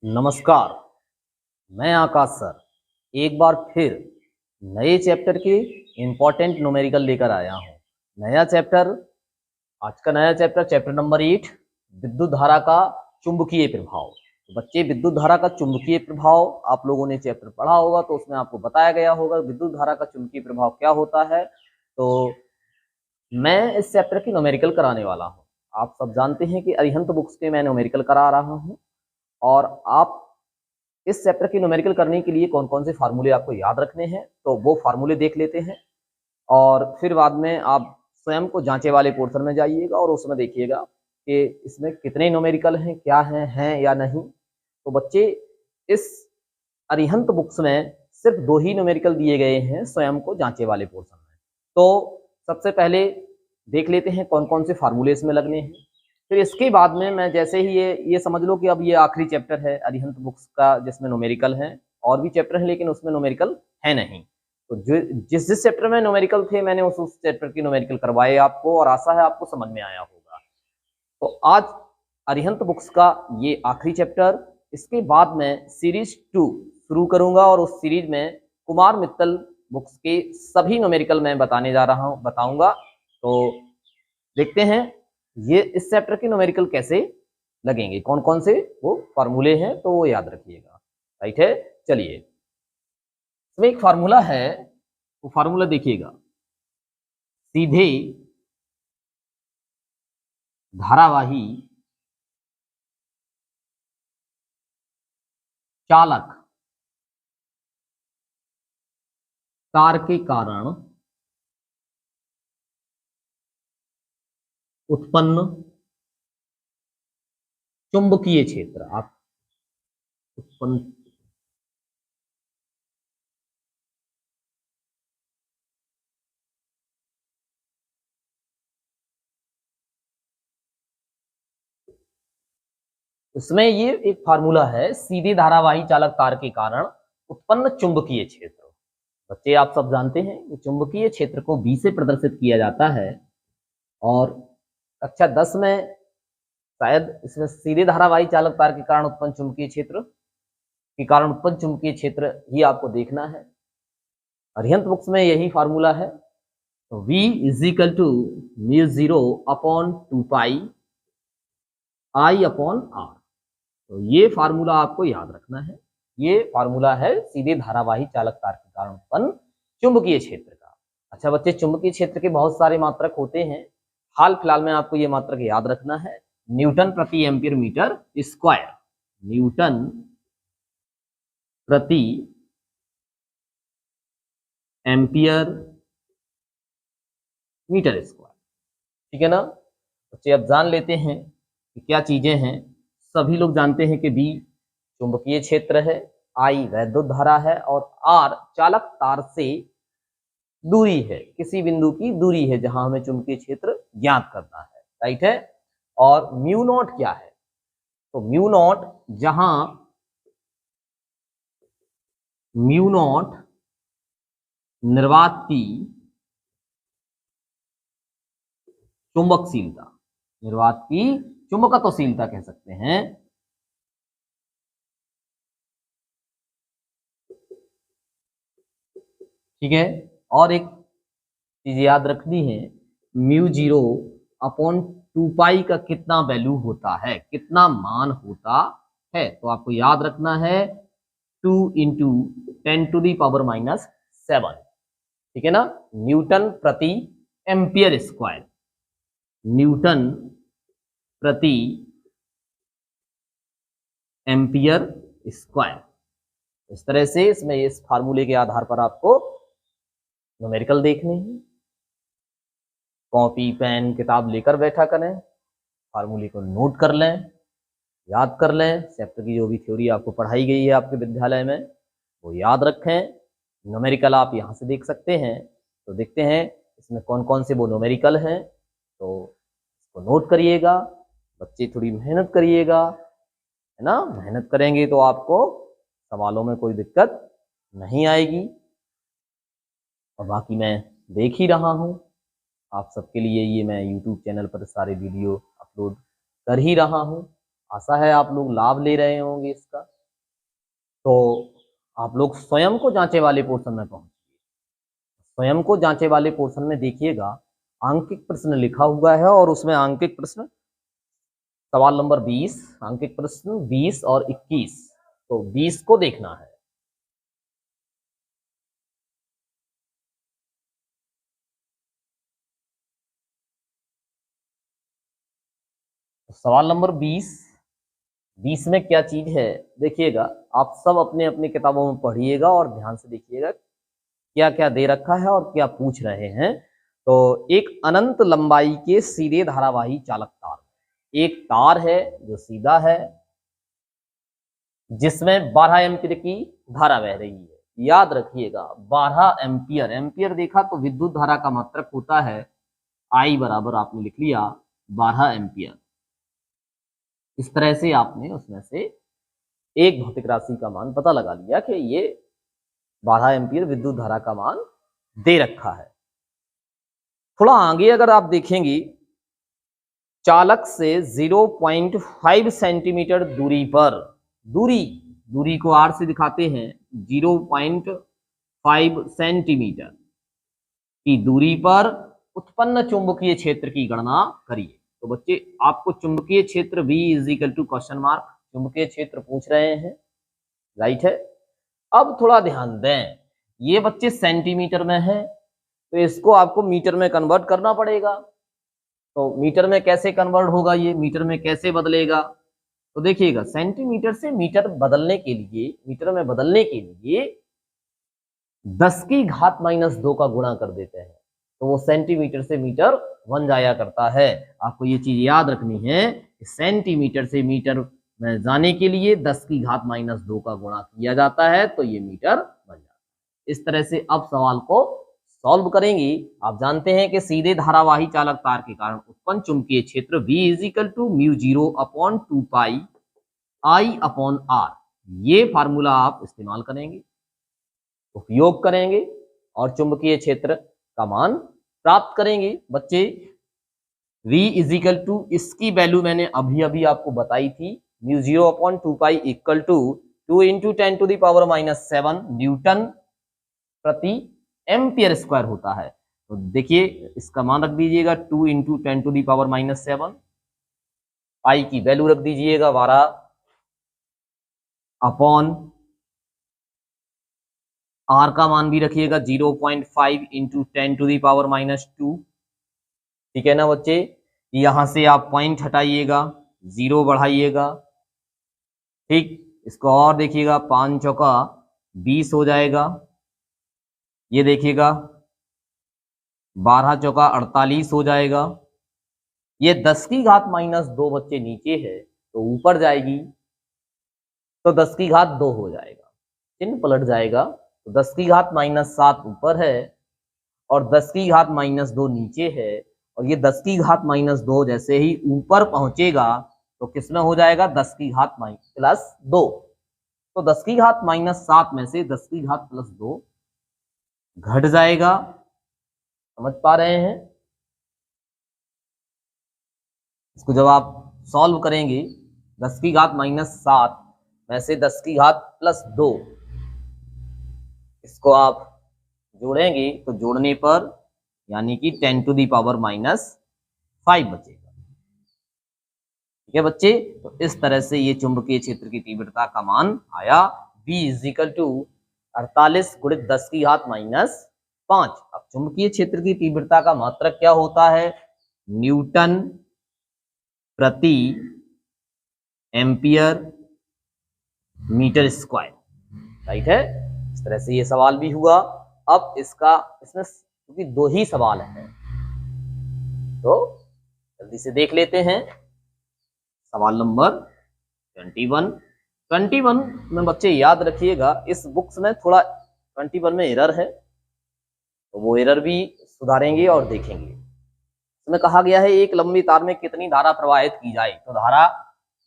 नमस्कार। मैं आकाश सर एक बार फिर नए चैप्टर के इम्पोर्टेंट न्यूमेरिकल लेकर आया हूँ। नया चैप्टर, आज का नया चैप्टर, चैप्टर नंबर 8, विद्युत धारा का चुंबकीय प्रभाव। तो बच्चे, विद्युत धारा का चुंबकीय प्रभाव आप लोगों ने चैप्टर पढ़ा होगा, तो उसमें आपको बताया गया होगा विद्युत धारा का चुंबकीय प्रभाव क्या होता है। तो मैं इस चैप्टर की न्यूमेरिकल कराने वाला हूँ। आप सब जानते हैं कि अरिहंत बुक्स के मैं न्यूमेरिकल करा रहा हूँ, और आप इस चैप्टर की न्यूमेरिकल करने के लिए कौन कौन से फार्मूले आपको याद रखने हैं, तो वो फार्मूले देख लेते हैं। और फिर बाद में आप स्वयं को जांचे वाले पोर्शन में जाइएगा और उसमें देखिएगा कि इसमें कितने न्यूमेरिकल हैं, क्या हैं या नहीं। तो बच्चे, इस अरिहंत बुक्स में सिर्फ 2 ही न्यूमेरिकल दिए गए हैं स्वयं को जांचे वाले पोर्शन में। तो सबसे पहले देख लेते हैं कौन कौन से फार्मूले इसमें लगने हैं। फिर इसके बाद में मैं जैसे ही ये समझ लो कि अब ये आखिरी चैप्टर है अरिहंत बुक्स का जिसमें न्यूमेरिकल है। और भी चैप्टर हैं लेकिन उसमें न्यूमेरिकल है नहीं। तो जो जिस चैप्टर में न्यूमेरिकल थे मैंने उस चैप्टर की न्यूमेरिकल करवाए आपको, और आशा है आपको समझ में आया होगा। तो आज अरिहंत बुक्स का ये आखिरी चैप्टर, इसके बाद मैं सीरीज 2 शुरू करूंगा और उस सीरीज में कुमार मित्तल बुक्स के सभी न्यूमेरिकल मैं बताऊंगा। तो देखते हैं ये इस चैप्टर के न्यूमेरिकल कैसे लगेंगे, कौन कौन से वो फार्मूले हैं, तो वो याद रखिएगा। राइट है, चलिए। इसमें एक फार्मूला है, वो फार्मूला देखिएगा। सीधे धारावाही चालक तार के कारण उत्पन्न चुंबकीय क्षेत्र, आप उत्पन्न उसमें ये एक फार्मूला है, सीधे धारावाही चालक तार के कारण उत्पन्न चुंबकीय क्षेत्र। बच्चे, आप सब जानते हैं कि चुंबकीय क्षेत्र को B से प्रदर्शित किया जाता है, और कक्षा 10 में शायद इसमें सीधे धारावाही चालक तार के कारण उत्पन्न चुंबकीय क्षेत्र ही आपको देखना है। अरिहंत बुक्स में यही फार्मूला है। तो V is equal to mu 0 upon 2 pi I upon R। तो ये फार्मूला आपको याद रखना है। ये फार्मूला है सीधे धारावाही चालक तार के कारण उत्पन्न चुंबकीय क्षेत्र का। अच्छा बच्चे, चुंबकीय क्षेत्र के बहुत सारे मात्रक होते हैं। हाल फिलहाल में आपको ये मात्रक याद रखना है, न्यूटन प्रति एम्पीयर मीटर स्क्वायर। न्यूटन प्रति एम्पियर मीटर स्क्वायर। ठीक है ना बच्चे? अब जान लेते हैं कि क्या चीजें हैं। सभी लोग जानते हैं कि बी चुंबकीय क्षेत्र है, आई वैद्युत धारा है, और आर चालक तार से दूरी है, किसी बिंदु की दूरी है जहां हमें चुंबकीय क्षेत्र ज्ञात करना है। राइट है। और म्यू नॉट क्या है? तो म्यू नॉट, जहां म्यू नॉट निर्वात की चुंबकशीलता, निर्वात की चुंबकत्वशीलता कह सकते हैं। ठीक है। और एक चीज याद रखनी है, म्यू 0 अपॉन 2 पाई का कितना वैल्यू होता है, कितना मान होता है। तो आपको याद रखना है 2 इंटू 10⁻⁻⁷। ठीक है ना? न्यूटन प्रति एम्पियर स्क्वायर, न्यूटन प्रति एम्पियर स्क्वायर। इस तरह से इसमें इस फार्मूले के आधार पर आपको न्यूमेरिकल देखने हैं। कॉपी पेन किताब लेकर बैठा करें, फार्मूले को नोट कर लें, याद कर लें। चैप्टर की जो भी थ्योरी आपको पढ़ाई गई है आपके विद्यालय में वो याद रखें। न्यूमेरिकल आप यहाँ से देख सकते हैं। तो देखते हैं इसमें कौन कौन से वो न्यूमेरिकल हैं, तो इसको नोट करिएगा। बच्चे थोड़ी मेहनत करिएगा, है ना? मेहनत करेंगे तो आपको सवालों में कोई दिक्कत नहीं आएगी। और बाकी मैं देख ही रहा हूँ आप सबके लिए, ये मैं YouTube चैनल पर सारे वीडियो अपलोड कर ही रहा हूँ। आशा है आप लोग लाभ ले रहे होंगे इसका। तो आप लोग स्वयं को जांचे वाले पोर्शन में पहुंचिए। स्वयं को जांचे वाले पोर्शन में देखिएगा, आंकिक प्रश्न लिखा हुआ है और उसमें आंकिक प्रश्न सवाल नंबर 20, आंकिक प्रश्न 20 और 21, तो 20 को देखना है। सवाल नंबर 20 में क्या चीज है देखिएगा, आप सब अपने अपने किताबों में पढ़िएगा और ध्यान से देखिएगा क्या क्या दे रखा है और क्या पूछ रहे हैं। तो एक अनंत लंबाई के सीधे धारावाही चालक तार, एक तार है जो सीधा है जिसमें 12 एम्पीयर की धारा बह रही है। याद रखिएगा 12 एम्पीयर, एम्पीयर देखा तो विद्युत धारा का मात्रक होता है आई बराबर आपने लिख लिया 12 एम्पीयर। इस तरह से आपने उसमें से एक भौतिक राशि का मान पता लगा लिया कि ये 12 एम्पीयर विद्युत धारा का मान दे रखा है। थोड़ा आगे अगर आप देखेंगे, चालक से 0.5 सेंटीमीटर दूरी पर, दूरी को आर से दिखाते हैं, 0.5 सेंटीमीटर की दूरी पर उत्पन्न चुंबकीय क्षेत्र की गणना करिए। तो बच्चे आपको चुंबकीय क्षेत्र V is to question mark, चुंबकीय क्षेत्र पूछ रहे हैं, राइट है। अब थोड़ा ध्यान दें, ये बच्चे सेंटीमीटर में है तो इसको आपको मीटर में कन्वर्ट करना पड़ेगा। तो मीटर में कैसे कन्वर्ट होगा, ये मीटर में कैसे बदलेगा, तो देखिएगा सेंटीमीटर से मीटर बदलने के लिए, मीटर में बदलने के लिए 10 की घात -2 का गुणा कर देते हैं तो वो सेंटीमीटर से मीटर बन जाया करता है। आपको ये चीज याद रखनी है, सेंटीमीटर से मीटर में जाने के लिए 10 की घात -2 का गुणा किया जाता है तो ये मीटर बन जाता है। इस तरह से अब सवाल को सॉल्व करेंगे। आप जानते हैं कि सीधे धारावाही चालक तार के कारण उत्पन्न चुंबकीय क्षेत्र V इज टू μ0/2π I/r, ये फार्मूला आप इस्तेमाल करेंगे, उपयोग करेंगे और चुंबकीय क्षेत्र का मान प्राप्त करेंगे। बच्चे V इज टू, इसकी वैल्यू मैंने अभी अभी आपको बताई थी, μ0/2π इक्वल टू 2 × 10⁻⁷ न्यूटन प्रति एम्पियर स्क्वायर होता है। तो देखिए इसका मान रख दीजिएगा 2 × 10⁻⁷, पाई की वैल्यू रख दीजिएगा 12 अपॉन आर का मान भी रखिएगा 0.5 × 10⁻⁻²। ठीक है ना बच्चे, यहां से आप पॉइंट हटाइएगा, 0 बढ़ाइएगा, ठीक। इसको और देखिएगा, 5 चौका 20 हो जाएगा, ये देखिएगा 12 चौका 48 हो जाएगा। ये 10 की घात -2 बच्चे नीचे है तो ऊपर जाएगी तो 10 की घात 2 हो जाएगा, चिन्ह पलट जाएगा। तो 10 की घात -7 ऊपर है और 10 की घात -2 नीचे है, और ये 10 की घात -2 जैसे ही ऊपर पहुंचेगा तो किसमें हो जाएगा, 10 की घात +2। तो 10 की घात -7 में से 10 की घात +2 घट जाएगा। समझ पा रहे हैं? इसको जब आप सॉल्व करेंगे 10 की घात -7 में से 10 की घात +2, इसको आप जोड़ेंगे तो जोड़ने पर यानी कि 10⁻⁻5 बचेगा। ठीक है बच्चे, तो इस तरह से ये चुंबकीय क्षेत्र की तीव्रता का मान आया V इज टू 48 × 10 की घात -5। अब चुंबकीय क्षेत्र की तीव्रता का मात्रक क्या होता है, न्यूटन प्रति एम्पियर मीटर स्क्वायर, राइट है। इस तरह से ये सवाल भी हुआ। अब इसमें क्योंकि 2 ही सवाल हैं तो जल्दी से देख लेते हैं। सवाल नंबर 21 में बच्चे याद रखिएगा, इस बुक्स में थोड़ा 21 में एरर है तो वो एरर भी सुधारेंगे और देखेंगे। इसमें कहा गया है एक लंबी तार में कितनी धारा प्रवाहित की जाए, तो धारा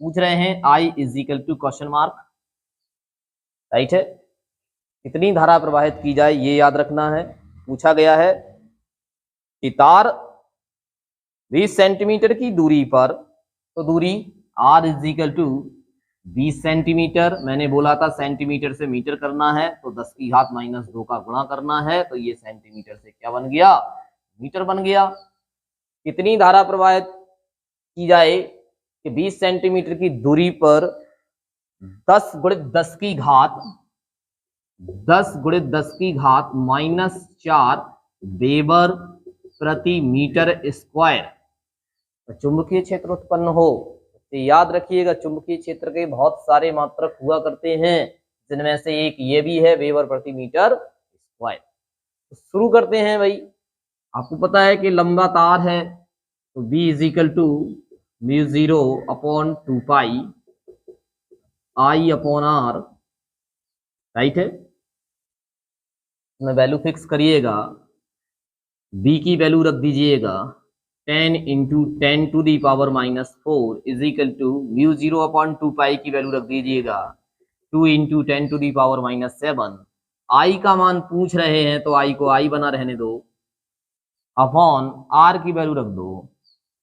पूछ रहे हैं I is to question mark, right है। कितनी धारा प्रवाहित की जाए ये याद रखना है। पूछा गया है कि तार 20 सेंटीमीटर की दूरी पर, तो दूरी r is equal to 20 centimetre. मैंने बोला था सेंटीमीटर से मीटर करना है तो 10 की घात माइनस 2 का गुणा करना है, तो ये सेंटीमीटर से क्या बन गया, मीटर बन गया। कितनी धारा प्रवाहित की जाए कि 20 सेंटीमीटर की दूरी पर 10 गुणित 10 की घात माइनस 4 वेबर प्रति मीटर स्क्वायर चुंबकीय क्षेत्र उत्पन्न हो। तो याद रखिएगा चुंबकीय क्षेत्र के बहुत सारे मात्रक हुआ करते हैं, जिनमें से एक ये भी है, वेबर प्रति मीटर स्क्वायर। तो शुरू करते हैं भाई। आपको पता है कि लंबा तार है तो B is equal to mu 0 upon 2 pi I upon R, right है। इसमें वैल्यू फिक्स करिएगा, B की वैल्यू रख दीजिएगा 10 into 10 to the power minus 4 is equal to mu 0 upon 2 pi की वैल्यू रख दीजिएगा 2 into 10 to the power minus 7। I का मान पूछ रहे हैं तो I को I बना रहने दो, अपॉन R की वैल्यू रख दो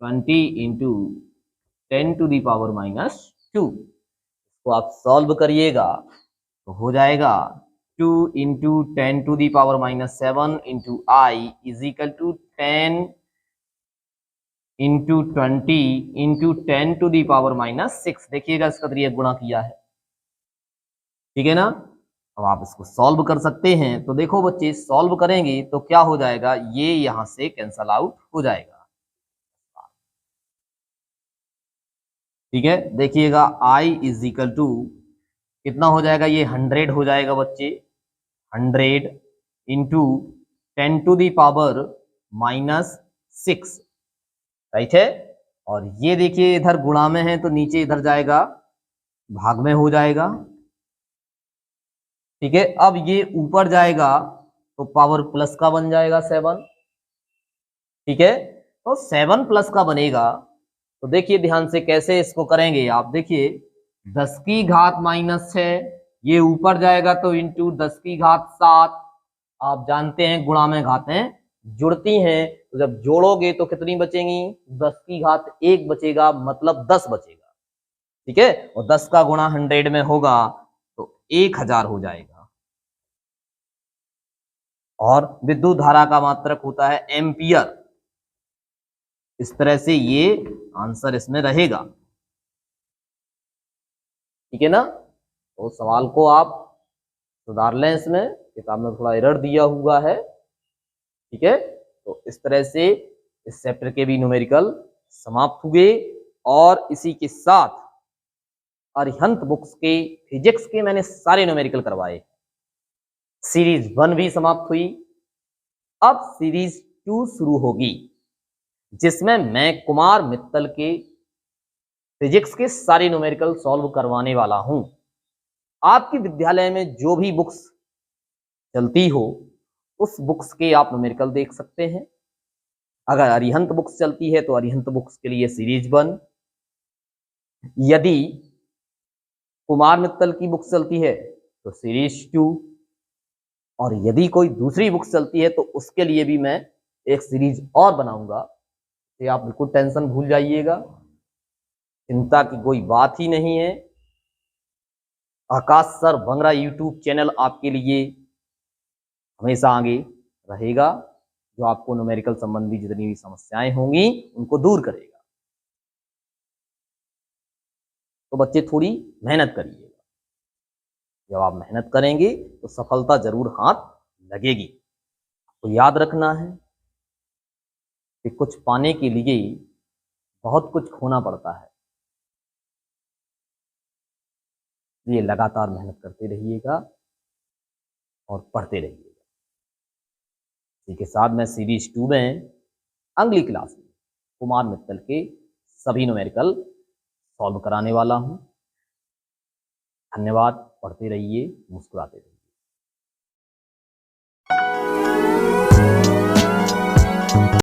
20 into 10 to the power minus 2। इसको आप सॉल्व करिएगा तो हो जाएगा 2 into 10 to the power minus 7 into I is equal to 10 into 20 into 10 to the power minus 6। देखिएगा इसका तो गुणा किया है, ठीक है ना। अब आप इसको सॉल्व कर सकते हैं। तो देखो बच्चे, सॉल्व करेंगे तो क्या हो जाएगा, ये यहां से कैंसल आउट हो जाएगा, ठीक है। देखिएगा I इज इक्वल टू कितना हो जाएगा, ये 100 हो जाएगा बच्चे, 100 into 10 to the power minus 6, right है। और ये देखिए इधर गुणा में है तो नीचे इधर जाएगा, भाग में हो जाएगा, ठीक है। अब ये ऊपर जाएगा तो पावर प्लस का बन जाएगा 7, ठीक है। तो 7 प्लस का बनेगा। तो देखिए ध्यान से कैसे इसको करेंगे आप, देखिए 10 की घात माइनस 6, ये ऊपर जाएगा तो इंटू 10 की घात 7। आप जानते हैं गुणा में घातें जुड़ती हैं, तो जब जोड़ोगे तो कितनी बचेंगी, 10 की घात 1 बचेगा, मतलब 10 बचेगा, ठीक है। और 10 का गुणा 100 में होगा तो 1000 हो जाएगा। और विद्युत धारा का मात्रक होता है एम्पियर। इस तरह से ये आंसर इसमें रहेगा, ठीक है ना। तो सवाल को आप सुधार लें, इसमें किताब में थोड़ा एरर दिया हुआ है, ठीक है। तो इस तरह से इस चैप्टर के भी न्यूमेरिकल समाप्त हुए। और इसी के साथ अरिहंत बुक्स के फिजिक्स के मैंने सारे न्यूमेरिकल करवाए। सीरीज 1 भी समाप्त हुई, अब सीरीज 2 शुरू होगी, जिसमें मैं कुमार मित्तल के फिजिक्स के सारे न्यूमेरिकल सॉल्व करवाने वाला हूं। आपके विद्यालय में जो भी बुक्स चलती हो उस बुक्स के आप न्यूमेरिकल देख सकते हैं। अगर अरिहंत बुक्स चलती है तो अरिहंत बुक्स के लिए सीरीज 1, यदि कुमार मित्तल की बुक्स चलती है तो सीरीज 2, और यदि कोई दूसरी बुक्स चलती है तो उसके लिए भी मैं एक सीरीज और बनाऊंगा। तो आप बिल्कुल टेंशन भूल जाइएगा, चिंता की कोई बात ही नहीं है। आकाश सर भंगरा यूट्यूब चैनल आपके लिए हमेशा आगे रहेगा, जो आपको न्यूमेरिकल संबंधी जितनी भी समस्याएं होंगी उनको दूर करेगा। तो बच्चे थोड़ी मेहनत करिएगा, जब आप मेहनत करेंगे तो सफलता जरूर हाथ लगेगी। तो याद रखना है कि कुछ पाने के लिए बहुत कुछ खोना पड़ता है, ये लगातार मेहनत करते रहिएगा और पढ़ते रहिएगा। इसी के साथ मैं सीरीज 2 में अगली क्लास में कुमार मित्तल के सभी न्यूमेरिकल सॉल्व कराने वाला हूं। धन्यवाद। पढ़ते रहिए, मुस्कुराते रहिए।